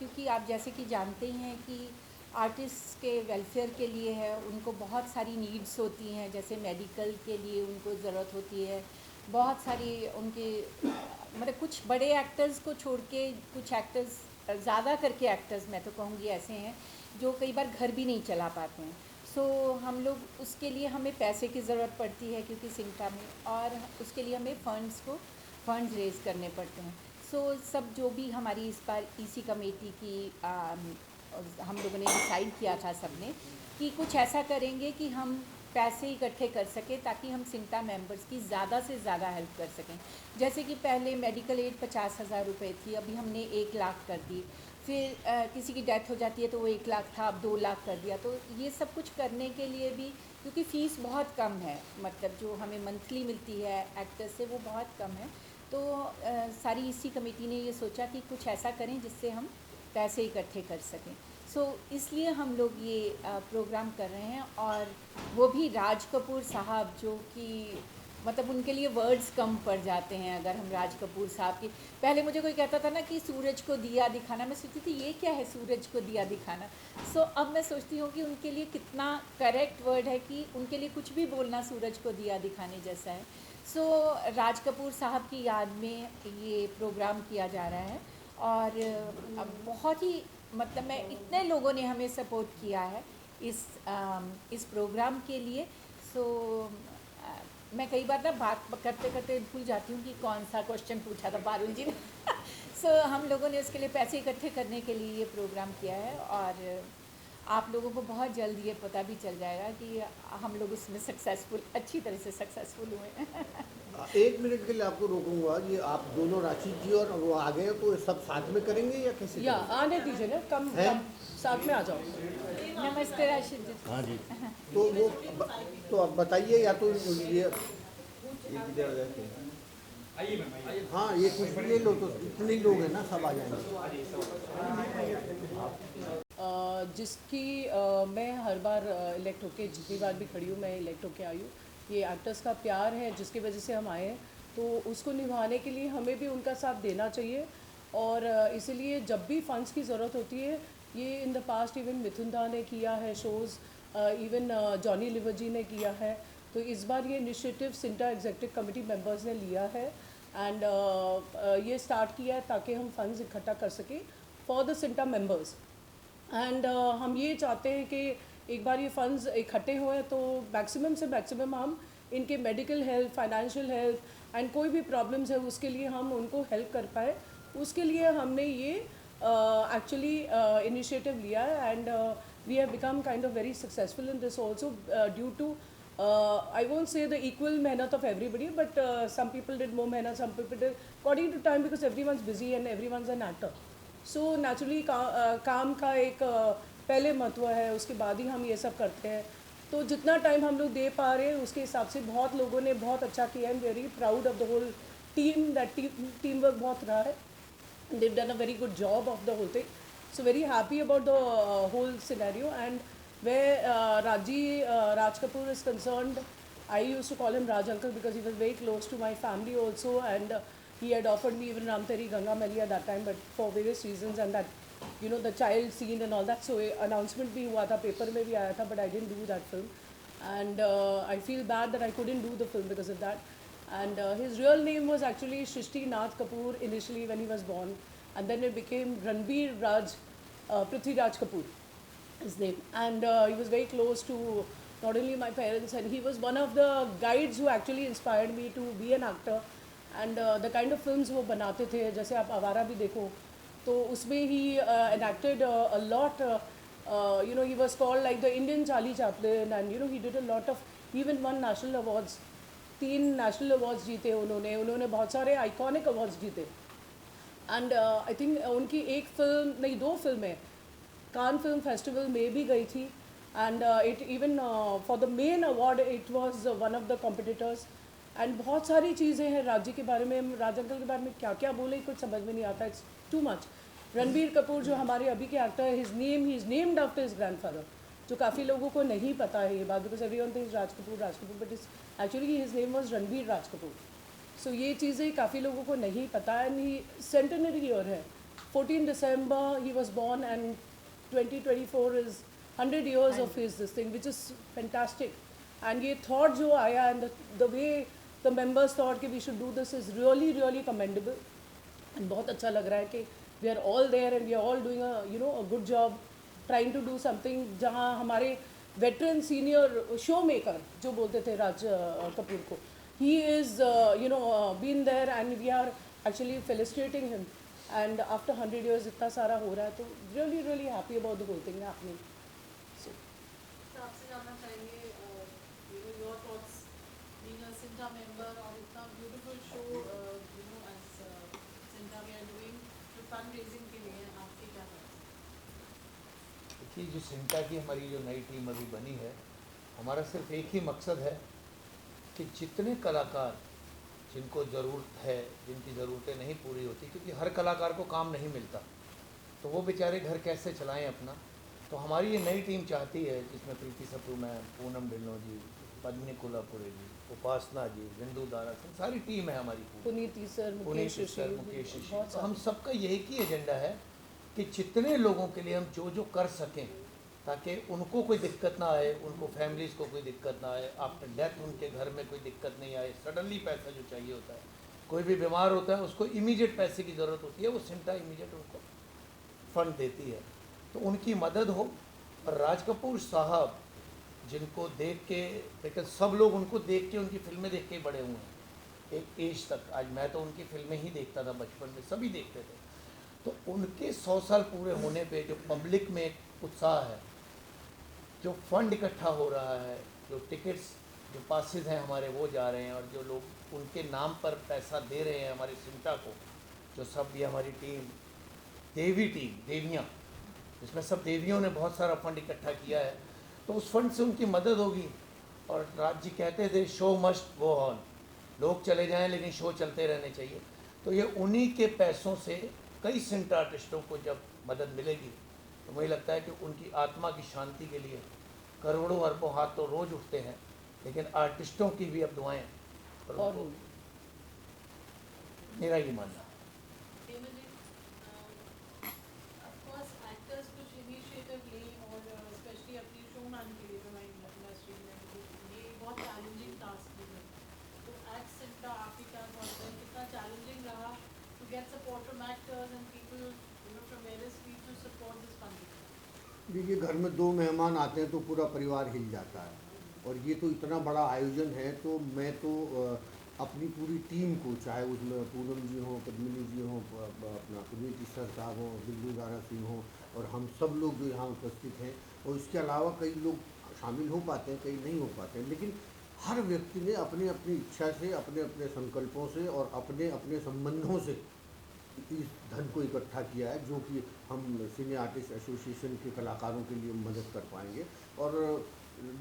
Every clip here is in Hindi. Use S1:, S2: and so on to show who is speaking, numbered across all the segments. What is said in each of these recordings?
S1: क्योंकि आप जैसे कि जानते ही हैं कि आर्टिस्ट के वेलफेयर के लिए है, उनको बहुत सारी नीड्स होती हैं, जैसे मेडिकल के लिए उनको ज़रूरत होती है, बहुत सारी उनके मतलब कुछ बड़े एक्टर्स को छोड़ के कुछ एक्टर्स, ज़्यादा करके एक्टर्स मैं तो कहूँगी ऐसे हैं जो कई बार घर भी नहीं चला पाते हैं। सो हम लोग उसके लिए हमें पैसे की ज़रूरत पड़ती है क्योंकि सिंटा में, और उसके लिए हमें फंड्स रेज़ करने पड़ते हैं। सो सब जो भी हमारी इस बार ईसी कमेटी की हम लोगों ने डिसाइड किया था सबने कि कुछ ऐसा करेंगे कि हम पैसे इकट्ठे कर सकें ताकि हम सिंटा मेंबर्स की ज़्यादा से ज़्यादा हेल्प कर सकें। जैसे कि पहले मेडिकल एड 50,000 रुपये थी, अभी हमने 1 लाख कर दी। फिर किसी की डेथ हो जाती है तो वो 1 लाख था, अब 2 लाख कर दिया। तो ये सब कुछ करने के लिए भी, क्योंकि फ़ीस बहुत कम है, मतलब जो हमें मंथली मिलती है एक्टर से वो बहुत कम है, तो सारी इसी कमेटी ने ये सोचा कि कुछ ऐसा करें जिससे हम पैसे इकट्ठे कर सकें। सो इसलिए हम लोग ये प्रोग्राम कर रहे हैं। और वो भी राज कपूर साहब, जो कि मतलब उनके लिए वर्ड्स कम पड़ जाते हैं अगर हम राज कपूर साहब की। पहले मुझे कोई कहता था ना कि सूरज को दिया दिखाना, मैं सोचती थी ये क्या है सूरज को दिया दिखाना। सो अब मैं सोचती हूँ कि उनके लिए कितना करेक्ट वर्ड है कि उनके लिए कुछ भी बोलना सूरज को दिया दिखाने जैसा है। सो राज कपूर साहब की याद में ये प्रोग्राम किया जा रहा है। और अब बहुत ही मतलब मैं इतने लोगों ने हमें सपोर्ट किया है इस प्रोग्राम के लिए। सो मैं कई बार ना बात करते करते भूल जाती हूँ कि कौन सा क्वेश्चन पूछा था पारुल जी ने। सो हम लोगों ने उसके लिए पैसे इकट्ठे करने के लिए ये प्रोग्राम किया है, और आप लोगों को बहुत जल्द ये पता भी चल जाएगा कि हम लोग उसमें अच्छी तरह से सक्सेसफुल हुए हैं।
S2: 1 मिनट के लिए आपको रोकूंगा। ये आप दोनों राशि जी और वो आ गए तो सब साथ में करेंगे या कैसे
S3: या
S2: करेंगे?
S3: आने दीजिए ना, कम
S2: हैं?
S3: कम साथ में आ जाओ।
S1: नमस्ते राशिद जी।
S2: हाँ जी। तो वो तो आप बताइए, या तो ये हाँ, ये कुछ भी ले लो तो इतने ही लोग हैं ना, सब आ जाएंगे।
S3: जिसकी मैं हर बार इलेक्ट होके, जितनी बार भी खड़ी हूँ मैं इलेक्ट होके आई हूँ। ये एक्टर्स का प्यार है जिसकी वजह से हम आए हैं, तो उसको निभाने के लिए हमें भी उनका साथ देना चाहिए। और इसीलिए जब भी फंड्स की ज़रूरत होती है, ये इन द पास्ट इवन मिथुन दा ने किया है शोज़, इवन जॉनी लिवर जी ने किया है। तो इस बार ये initiative CINTAA executive committee members ने लिया है, एंड ये स्टार्ट किया है ताकि हम फंड्स इकट्ठा कर सकें for the CINTAA members. And हम ये चाहते हैं कि एक बार ये फंड्स इकट्ठे हुए तो मैक्सिमम से मैक्सिमम हम इनके medical health, financial health and कोई भी प्रॉब्लम्स है उसके लिए हम उनको हेल्प कर पाए। उसके लिए हमने ये एक्चुअली इनिशिएटिव लिया है, and we have become kind of very successful in this also due to I won't say the equal mehnat of everybody, but some people did more mehnat, some people did according to time, because everyone's busy and everyone's an actor. So naturally काम का एक पहले महत्व है, उसके बाद ही हम ये सब करते हैं। तो जितना टाइम हम लोग दे पा रहे हैं उसके हिसाब से बहुत लोगों ने बहुत अच्छा किया। I am very proud of the whole team, that team work बहुत रहा है। They've done a very good job of the whole thing. So very happy about the whole scenario. And where Raj Kapoor is concerned, I used to call him Raj Uncle because he was very close to my family also, and he had offered me even Ram Teri Ganga Mali at that time, but for various reasons, and that the child scene and all that. So announcement bhi hua tha, paper mein bhi aaya tha, but I didn't do that film, and I feel bad that I couldn't do the film because of that. And his real name was actually Shrishti Nath Kapoor initially when he was born, and then it became Ranbir Raj Prithvi Raj Kapoor, his name. And he was very close to not only my parents, and he was one of the guides who actually inspired me to be an actor. And the kind of films वो बनाते थे, जैसे आप आवारा भी देखो तो उसमें he enacted a lot. He was called like the Indian Charlie Chaplin, and he did a lot of, even won national awards. 3 national awards जीते उन्होंने बहुत सारे आइकॉनिक अवार्ड्स जीते। एंड आई थिंक उनकी एक फिल्म नहीं, 2 फिल्में कान फिल्म फेस्टिवल में भी गई थी, and it even for the main award it was one of the competitors. And बहुत सारी चीज़ें हैं राजी के बारे में, राज अंकल के बारे में क्या क्या बोले कुछ समझ में नहीं आता, it's too much. Ranbir Kapoor जो हमारे अभी के एक्टर है, he is named after his grandfather, जो काफ़ी लोगों को नहीं पता है ये बात, because everyone thinks Raj Kapoor, but is actually his name was Ranbir Raj Kapoor. So ये चीज़ें काफ़ी लोगों को नहीं पता, एंड ही सेंटेनरी ईयर है 14 December he was born, and 2024 is 100 years of his this thing, which is fantastic. And ये thought जो आया, and the way the members thought कि we should do this is really really commendable. And बहुत अच्छा लग रहा है कि we are all there and we are all doing a good job trying to do something जहाँ हमारे veteran senior showmaker जो बोलते थे राज कपूर को, he is been there and we are actually felicitating him. And after 100 years इतना सारा हो रहा है, तो really really happy about the whole thing happening. So
S4: आपसे जानना चाहेंगे your thoughts being a Cinta member और इतना beautiful show as Cinta we are doing to fundraising के लिए आपके क्या thoughts?
S5: देखिए, जो सिंटा की हमारी जो नई टीम अभी बनी है, हमारा सिर्फ एक ही मकसद है कि जितने कलाकार जिनको ज़रूरत है, जिनकी ज़रूरतें नहीं पूरी होती, क्योंकि हर कलाकार को काम नहीं मिलता, तो वो बेचारे घर कैसे चलाएं अपना। तो हमारी ये नई टीम चाहती है, जिसमें प्रीति सप्रू मैम, पूनम ढिल्लों जी, पद्मिनी कोल्हापुरे जी, उपासना जी, बिंदु दारा सिंह, सारी टीम है हमारी पूरी,
S3: पुनीति सर, मुकेश ऋषि,
S5: तो हम सबका यही की एजेंडा है कि जितने लोगों के लिए हम जो कर सकें, ताकि उनको कोई दिक्कत ना आए, उनको फैमिलीज़ को कोई दिक्कत ना आए, आफ्टर डेथ उनके घर में कोई दिक्कत नहीं आए। सडनली पैसा जो चाहिए होता है, कोई भी बीमार होता है उसको इमीडिएट पैसे की ज़रूरत होती है, वो सिंटा इमीडिएट उनको फंड देती है, तो उनकी मदद हो। और राज कपूर साहब जिनको देख के, लेकिन सब लोग उनको देख के, उनकी फिल्में देख के बड़े हुए हैं एक एज तक। आज मैं तो उनकी फिल्में ही देखता था बचपन में, सभी देखते थे। तो उनके 100 साल पूरे होने पे जो पब्लिक में एक उत्साह है, जो फंड इकट्ठा हो रहा है, जो टिकट्स, जो पासेस हैं हमारे वो जा रहे हैं, और जो लोग उनके नाम पर पैसा दे रहे हैं हमारी सिंटा को, जो सब ये हमारी टीम देवी टीम, देवियाँ, इसमें सब देवियों ने बहुत सारा फंड इकट्ठा किया है, तो उस फंड से उनकी मदद होगी। और राज जी कहते थे शो मस्ट गो ऑन, लोग चले जाएं लेकिन शो चलते रहने चाहिए। तो ये उन्हीं के पैसों से कई सिंटा आर्टिस्टों को जब मदद मिलेगी, तो मुझे लगता है कि उनकी आत्मा की शांति के लिए करोड़ों अरबों हाथ तो रोज़ उठते हैं, लेकिन आर्टिस्टों की भी अब दुआएं
S3: और
S5: मेरा ये मानना।
S4: ऑफकोर्स एक्टर्स कुछ इनिशिएटिव लें, और स्पेशली अपनी शोमैन के लिए जो इंडस्ट्री में ये बहुत चैलेंजिंग टास्क है। तो एट सिंटा आपकी क्या थॉट्स है, कितना चैलेंजिंग रहा to get support from actors and people from various field to support this fund?
S2: देखिए, घर में 2 मेहमान आते हैं तो पूरा परिवार हिल जाता है, और ये तो इतना बड़ा आयोजन है, तो मैं तो अपनी पूरी टीम को, चाहे उसमें पूनम जी हों, पद्मिनी जी हों, अपना पुनीति सर साहब हों, बिंदु दारा सिंह हों, और हम सब लोग जो यहाँ उपस्थित हैं, और इसके अलावा कई लोग शामिल हो पाते हैं, कई नहीं हो पाते हैं, लेकिन हर व्यक्ति ने अपनी अपनी इच्छा से, अपने अपने संकल्पों से और अपने अपने संबंधों से इस धन को इकट्ठा किया है, जो कि हम सिने आर्टिस्ट एसोसिएशन के कलाकारों के लिए मदद कर पाएंगे। और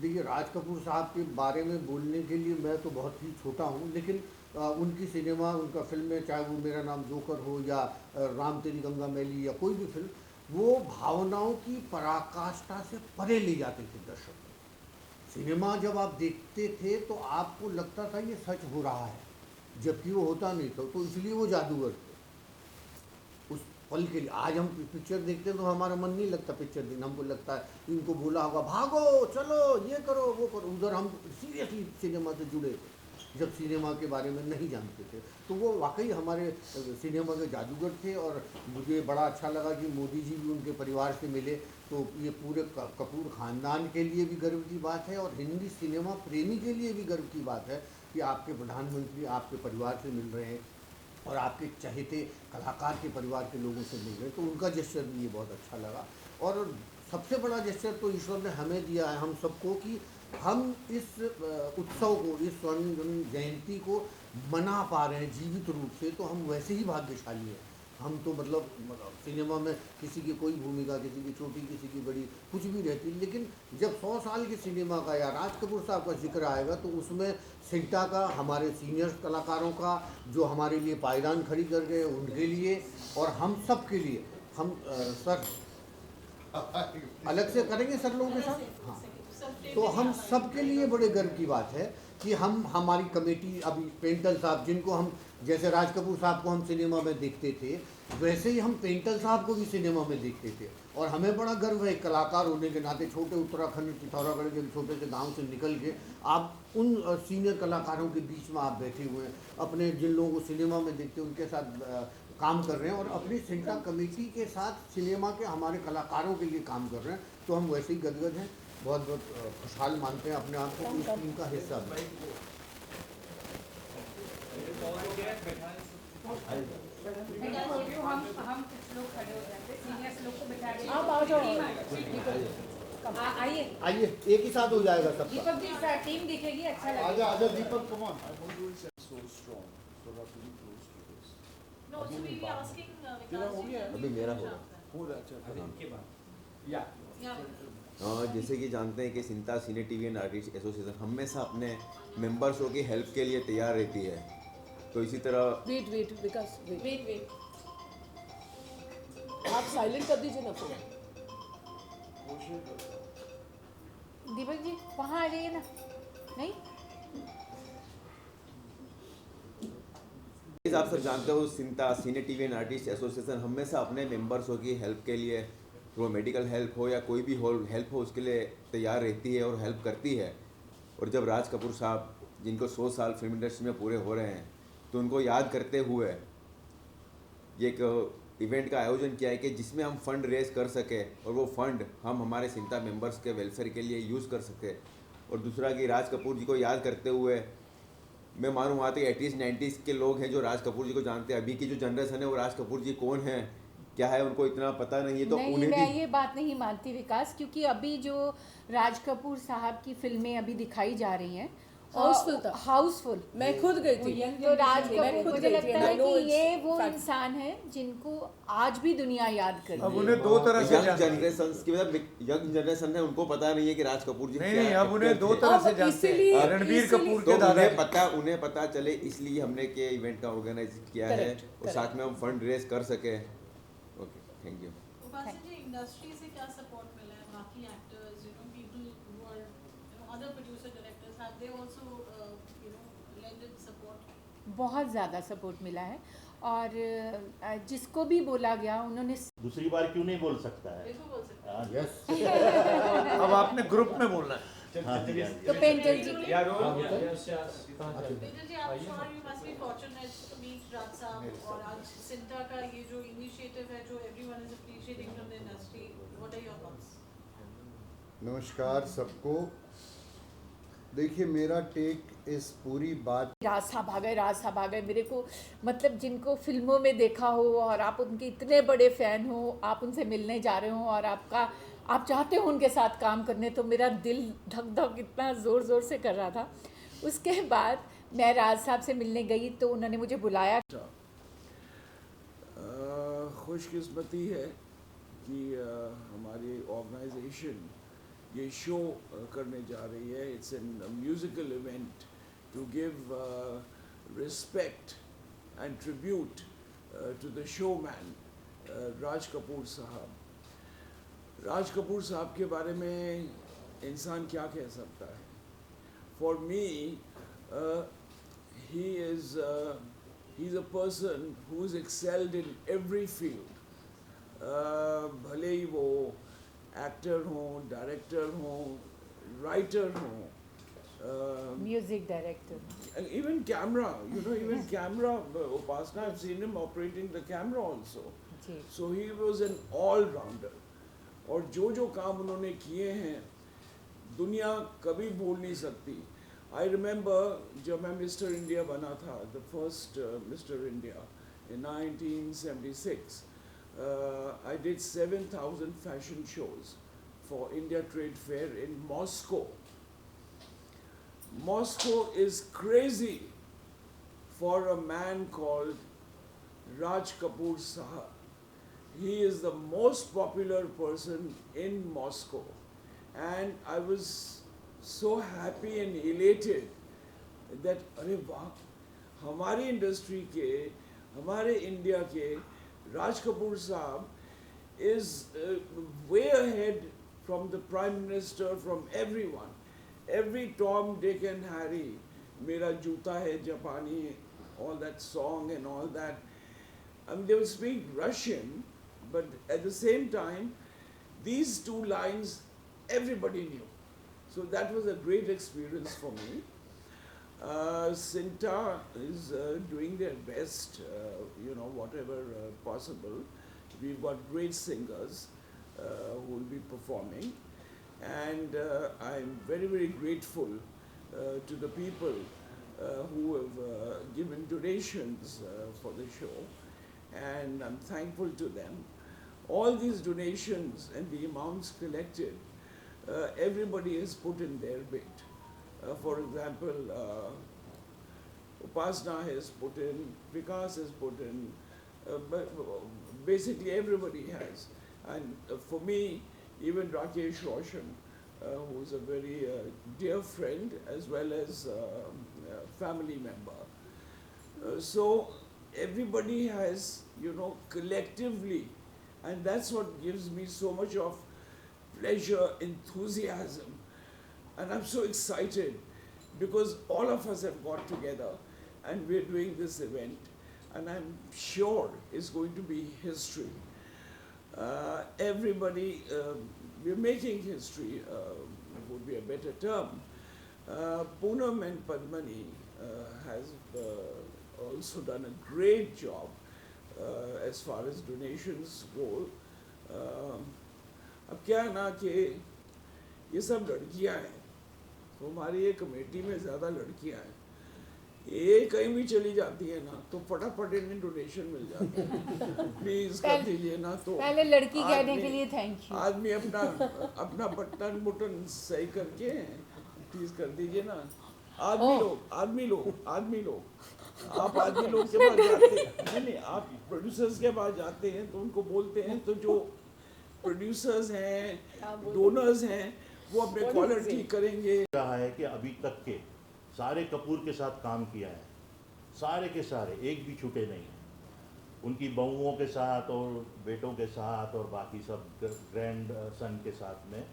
S2: देखिए, राज कपूर साहब के बारे में बोलने के लिए मैं तो बहुत ही छोटा हूँ, लेकिन उनकी सिनेमा, उनका फिल्में, चाहे वो मेरा नाम जोकर हो या राम तेरी गंगा मैली या कोई भी फिल्म, वो भावनाओं की पराकाष्ठा से परे ले जाते थे दर्शक को। सिनेमा जब आप देखते थे तो आपको लगता था ये सच हो रहा है, जबकि वो होता नहीं था, तो इसलिए वो जादूगर थे उस पल के लिए। आज हम पिक्चर देखते हैं तो हमारा मन नहीं लगता पिक्चर देखना, हमको लगता है इनको बोला होगा भागो, चलो, ये करो, वो करो। उधर हम सीरियसली सिनेमा से जुड़े थे, जब सिनेमा के बारे में नहीं जानते थे, तो वो वाकई हमारे सिनेमा के जादूगर थे। और मुझे बड़ा अच्छा लगा कि मोदी जी भी उनके परिवार से मिले, तो ये पूरे कपूर ख़ानदान के लिए भी गर्व की बात है, और हिंदी सिनेमा प्रेमी के लिए भी गर्व की बात है कि आपके प्रधानमंत्री आपके परिवार से मिल रहे हैं, और आपके चहेते कलाकार के परिवार के लोगों से मिल रहे हैं, तो उनका जेस्चर भी ये बहुत अच्छा लगा। और सबसे बड़ा जेस्चर तो ईश्वर ने हमें दिया है, हम सबको, कि हम इस उत्सव को, इस स्वर्ण जयंती को मना पा रहे हैं जीवित रूप से, तो हम वैसे ही भाग्यशाली हैं। हम तो मतलब सिनेमा में किसी की कोई भूमिका, किसी की छोटी, किसी की बड़ी, कुछ भी रहती, लेकिन जब 100 साल के सिनेमा का या राज कपूर साहब का जिक्र आएगा, तो उसमें सिंटा का, हमारे सीनियर कलाकारों का, जो हमारे लिए पायदान खड़ी कर गए, उनके लिए, और हम सब के लिए, हम सर अलग से करेंगे सर लोगों के साथ। हाँ, तो हम सबके लिए बड़े गर्व की बात है कि हमारी कमेटी अभी पेंटल साहब, जिनको हम जैसे राज कपूर साहब को हम सिनेमा में देखते थे, वैसे ही हम पेंटल साहब को भी सिनेमा में देखते थे। और हमें बड़ा गर्व है कलाकार होने के नाते, छोटे उत्तराखंड पिथौरागढ़ के छोटे से गांव से निकल के आप उन सीनियर कलाकारों के बीच में आप बैठे हुए हैं, अपने जिन लोगों को सिनेमा में देखते हैं उनके साथ काम कर रहे हैं और अपनी सिंटा कमेटी के साथ सिनेमा के हमारे कलाकारों के लिए काम कर रहे हैं। तो हम वैसे ही गदगद हैं, बहुत बहुत खुशहाल मानते हैं अपने आप को इस टीम का हिस्सा बने।
S1: हम कुछ लोग खड़े हो जाते, सीनियर्स लोग को बिठा के
S3: आप आ जाओ।
S1: आइए
S2: आइए, एक ही साथ हो जाएगा सबका।
S1: दीपक जी, टीम दिखेगी, अच्छा लगेगा।
S2: आजा आजा Deepak, come on.
S4: No, so we were asking Vikas
S6: अभी मेरा होगा। जैसे कि जानते हैं कि सिंता सीने टीवी एंड आर्टिस्ट एसोसिएशन हमेशा अपने मेंबर्सों की हेल्प के लिए तैयार रहती है। तो इसी तरह
S3: वेट विकास
S1: वेट
S3: आप साइलेंट कर दीजिए ना फोन।
S1: दीपक जी वहाँ आ जाइए ना। नहीं,
S6: आप सब जानते हो सिंता सीने टीवी एंड आर्टिस्ट एसोसिएशन हमेशा अपने मेंबर्सों की हेल्प के लिए, वो मेडिकल हेल्प हो या कोई भी हेल्प हो, उसके लिए तैयार रहती है और हेल्प करती है। और जब राज कपूर साहब, जिनको 100 साल फिल्म इंडस्ट्री में पूरे हो रहे हैं, तो उनको याद करते हुए ये एक इवेंट का आयोजन किया है कि जिसमें हम फंड रेज कर सके और वो फंड हम हमारे सिंता मेंबर्स के वेलफेयर के लिए यूज़ कर सके। और दूसरा कि राज कपूर जी को याद करते हुए मैं मानूँ वहाँ तक 80s 90s के लोग हैं जो राज कपूर जी को जानते हैं। अभी की जो जनरेशन है वो राज कपूर जी कौन है क्या है उनको इतना पता नहीं है। तो
S1: नहीं,
S6: उन्हें
S1: मैं
S6: भी
S1: ये बात नहीं मानती विकास, क्योंकि अभी जो राज कपूर साहब की फिल्में अभी दिखाई जा रही हैं
S3: हाउसफुल था।
S1: हाउसफुल।
S3: मैं खुद गई थी।
S1: तो राज
S3: मैं
S1: कपूर,
S3: खुद
S1: मुझे
S3: गई थी
S1: लगता
S3: and I
S1: है
S3: know
S1: कि
S3: it's
S1: ये वो
S3: fact.
S1: इंसान है जिनको आज भी दुनिया याद करती
S7: अब
S1: है।
S7: उन्हें दो तरह से
S6: यंग
S7: जानते हैं।
S6: जनरेशन की मतलब यंग जनरेशन है उनको पता नहीं है कि राज कपूर जी
S7: नहीं
S6: क्या
S7: नहीं, अब उन्हें
S6: actor
S7: दो
S6: थे।
S7: तरह से
S3: अब
S7: जानते
S3: इसीलिए-
S7: हैं। रणबीर कपूर
S6: तो
S7: के दादा
S6: उन्हें पता चले इसलिए हमने के इवेंट का ऑर्गेनाइज किया है
S3: Correct,
S6: और
S3: correct.
S6: साथ में हम फंड रेज कर सके। Okay, thank you.
S4: Upasana ji, industry से क्या सपोर्ट मिला है? बाकी actors, people who are, other producer directors, have they also, lended support?
S1: बहुत ज़्यादा सपोर्ट मिला है और जिसको भी बोला गया उन्होंने
S8: दूसरी बार क्यों नहीं बोल सकता है?
S4: बिल्कुल बोल सकते हैं।
S2: यस,
S7: अब आपने ग्रुप में बोलना है।
S8: हाँ जी, हाँ जी।
S1: तो पेंटल जी
S4: Vijay ji, I'm sure you must be fortunate to meet Raj साहब और आज सिंटा का ये जो इनिशिएटिव है, जो everyone is appreciating from the industry. What are your thoughts?
S9: नमस्कार सबको। देखिए, मेरा टेक इस पूरी बात,
S1: राज साहब आ गए मेरे को, मतलब जिनको फिल्मों में देखा हो और आप उनके इतने बड़े फ़ैन हो, आप उनसे मिलने जा रहे हो और आप चाहते हो उनके साथ काम करने, तो मेरा दिल धक धक इतना ज़ोर ज़ोर से कर रहा था। उसके बाद मैं राज साहब से मिलने गई तो उन्होंने मुझे बुलाया।
S10: खुशकिस्मती है कि हमारी ऑर्गेनाइजेशन ये शो करने जा रही है। It's an musical event to give respect and tribute to the showman Raj Kapoor sahab. Raj Kapoor साहब के बारे में इंसान क्या कह सकता है? For me he is he's a person who's excelled in every field. भले ही वो एक्टर हों, डायरेक्टर हों, राइटर हों,
S1: music director,
S10: even camera, even camera, Upasana, I've seen him operating the camera also.
S1: जी
S10: So he was an all-rounder. और जो काम उन्होंने किए हैं दुनिया कभी भूल नहीं सकती। आई रिमेंबर जब मैं मिस्टर इंडिया बना था, the first mister India in 1976, I did 7,000 fashion shows for India Trade Fair in Moscow. Moscow is crazy for a man called Raj Kapoor Sahab. He is the most popular person in Moscow, and I was so happy and elated that अरे वाह, हमारी इंडस्ट्री के, हमारे इंडिया के राज कपूर साहब is way ahead from the Prime Minister, from everyone. Every Tom, Dick and Harry, Mera Juta Hai Japani, all that song and all that. I mean, they would speak Russian, but at the same time, these two lines everybody knew. So that was a great experience for me. Sinta is doing their best, whatever possible. We've got great singers who will be performing, and I'm very, very grateful to the people who have given donations for the show, and I'm thankful to them. All these donations and the amounts collected, everybody has put in their bit. For example, Upasna has put in, Vikas has put in, but basically everybody has. And for me, even Rakesh Roshan, who's a very dear friend as well as family member. So everybody has, collectively, and that's what gives me so much of pleasure, enthusiasm. And I'm so excited because all of us have got together and we're doing this event, and I'm sure it's going to be history. Everybody, we're making history, would be a better term. Poonam and Padmani has also done a great job as far as donations go. अब क्या है ना कि ये सब लड़कियां हैं, तो हमारी ये कमेटी में ज़्यादा लड़कियां हैं, ये कहीं भी चली जाती है ना तो फटाफट इन्हें डोनेशन मिल जाता है। प्लीज कर दीजिए ना, तो
S1: पहले लड़की कहने के लिए थैंक यू।
S10: आदमी अपना बटन सही करके प्लीज कर दीजिए ना। आदमी लोग आप आदमी लोग के पास जाते हैं, नहीं आप प्रोड्यूसर्स के पास जाते हैं तो उनको बोलते हैं, तो जो प्रोड्यूसर्स हैं, डोनर्स हैं, वो अपने कॉलर ठीक करेंगे।
S8: रहा है कि अभी तक के सारे कपूर के साथ काम किया है, सारे के सारे एक भी छूटे नहीं हैं, उनकी बहुओं के साथ और बेटों के साथ और बाकी सब ग्रैंड सन के साथ में,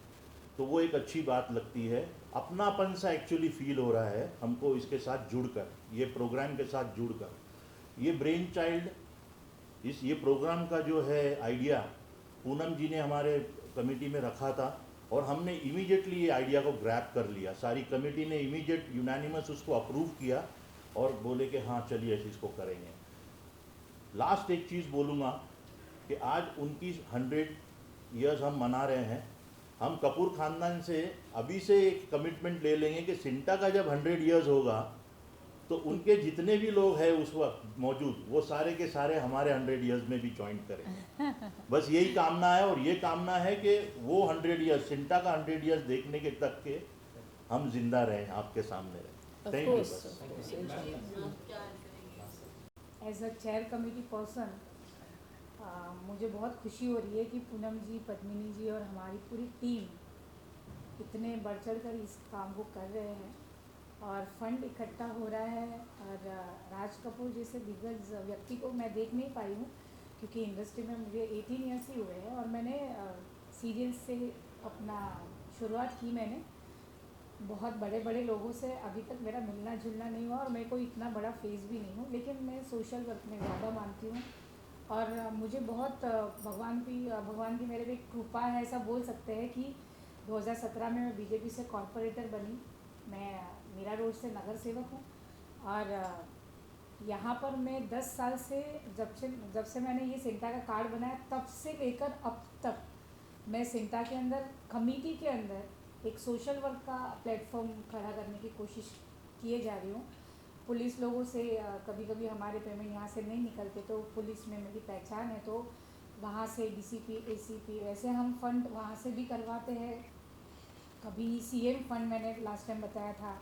S8: तो वो एक अच्छी बात लगती है। अपनापन सा एक्चुअली फील हो रहा है हमको इसके साथ जुड़कर, ये प्रोग्राम के साथ जुड़कर। ये ब्रेन चाइल्ड, ये प्रोग्राम का जो है आइडिया पूनम जी ने हमारे कमेटी में रखा था और हमने इमीडिएटली ये आइडिया को ग्रैब कर लिया। सारी कमेटी ने इमीडिएट यूनानिमस उसको अप्रूव किया और बोले कि हाँ चलिए इसको करेंगे। लास्ट एक चीज़ बोलूँगा कि आज उनकी 100 ईयर्स हम मना रहे हैं। हम कपूर ख़ानदान से अभी से एक कमिटमेंट ले लेंगे कि सिंटा का जब 100 ईयर्स होगा तो उनके जितने भी लोग हैं उस वक्त मौजूद, वो सारे के सारे हमारे 100 ईयर्स में भी ज्वाइन करेंगे। बस यही कामना है, और ये कामना है कि वो 100 ईयर्स, सिंटा का 100 ईयर्स देखने के तक के हम जिंदा रहें, आपके सामने रहें। Thank you.
S1: As a chair committee person मुझे बहुत खुशी हो रही है कि पूनम जी, पद्मिनी जी और हमारी पूरी टीम इतने बढ़ चढ़ कर इस काम को कर रहे हैं और फंड इकट्ठा हो रहा है। और राज कपूर जैसे दिग्गज व्यक्ति को मैं देख नहीं पाई हूँ क्योंकि इंडस्ट्री में मुझे 18 ईयर्स ही हुए हैं और मैंने सीरियल से अपना शुरुआत की। मैंने बहुत बड़े बड़े लोगों से अभी तक मेरा मिलना जुलना नहीं हुआ और मैं कोई इतना बड़ा फेस भी नहीं हूँ, लेकिन मैं सोशल वर्क में ज़्यादा मानती हूँ और मुझे बहुत भगवान की मेरे पे कृपा है, ऐसा बोल सकते हैं कि 2017 में मैं बीजेपी से कॉर्पोरेटर बनी। मैं मीरा रोड से नगर सेवक हूँ और यहाँ पर मैं 10 साल से जब से मैंने ये सिंटा का कार्ड बनाया तब से लेकर अब तक मैं सिंटा के अंदर, कमेटी के अंदर एक सोशल वर्क का प्लेटफॉर्म खड़ा करने की कोशिश किए जा रही हूँ। पुलिस लोगों से कभी कभी हमारे पेमेंट यहाँ से नहीं निकलते तो पुलिस में मेरी पहचान है, तो वहाँ से डीसीपी, एसीपी वैसे हम फंड वहाँ से भी करवाते हैं। कभी सीएम फंड मैंने लास्ट टाइम बताया था,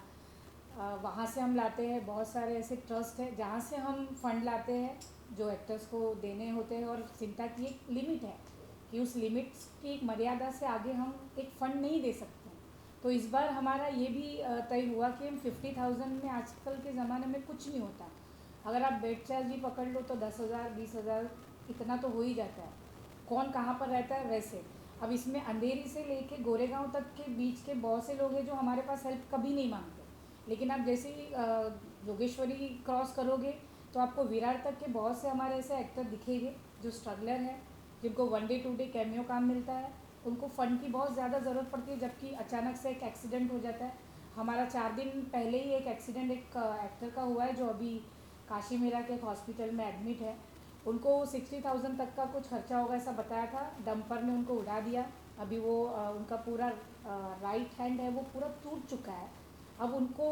S1: वहाँ से हम लाते हैं। बहुत सारे ऐसे ट्रस्ट है जहाँ से हम फंड लाते हैं जो एक्टर्स को देने होते हैं और सिंटा की एक लिमिट है कि उस लिमिट की एक मर्यादा से आगे हम एक फ़ंड नहीं दे सकते। तो इस बार हमारा ये भी तय हुआ कि हम 50,000 में, आजकल के ज़माने में कुछ नहीं होता, अगर आप बेड चार्ज भी पकड़ लो तो 10,000 20,000 इतना तो हो ही जाता है। कौन कहाँ पर रहता है वैसे,
S11: अब इसमें अंधेरी से लेके गोरेगांव तक के बीच के बहुत से लोग हैं जो हमारे पास हेल्प कभी नहीं मांगते, लेकिन आप जैसे ही जोगेश्वरी क्रॉस करोगे तो आपको विरार तक के बहुत से हमारे ऐसे एक्टर दिखेंगे जो स्ट्रगलर हैं, जिनको 1 डे 2 डे कैमियो काम मिलता है, उनको फ़ंड की बहुत ज़्यादा ज़रूरत पड़ती है, जबकि अचानक से एक एक्सीडेंट हो जाता है। हमारा 4 दिन पहले ही एक एक्सीडेंट एक एक्टर का हुआ है जो अभी काशी मीरा के एक हॉस्पिटल में एडमिट है। उनको 60,000 तक का कुछ खर्चा होगा ऐसा बताया था, डंपर ने उनको उड़ा दिया। अभी वो उनका पूरा राइट हैंड है वो पूरा टूट चुका है। अब उनको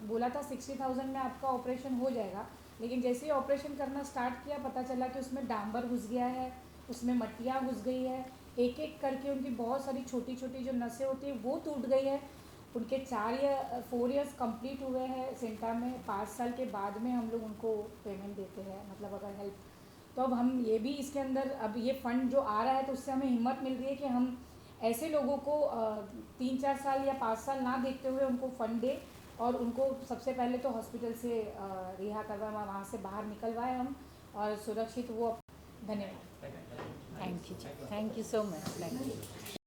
S11: बोला था 60,000 में आपका ऑपरेशन हो जाएगा, लेकिन जैसे ही ऑपरेशन करना स्टार्ट किया पता चला कि उसमें डांबर घुस गया है, उसमें मट्टियाँ घुस गई है, एक एक करके उनकी बहुत सारी छोटी छोटी जो नसें होती है वो टूट गई है। उनके 4 ईयर्स कंप्लीट हुए हैं सिंटा में, 5 साल के बाद में हम लोग उनको पेमेंट देते हैं, मतलब अगर हेल्प। तो अब हम ये भी इसके अंदर अब ये फ़ंड जो आ रहा है तो उससे हमें हिम्मत मिल रही है कि हम ऐसे लोगों को 3-4 साल या 5 साल ना देखते हुए उनको फ़ंड दे और उनको सबसे पहले तो हॉस्पिटल से रिहा करवाएं, वहाँ से बाहर निकलवाएं हम और सुरक्षित वो। धन्यवाद।
S1: Thank you so much. Thank you.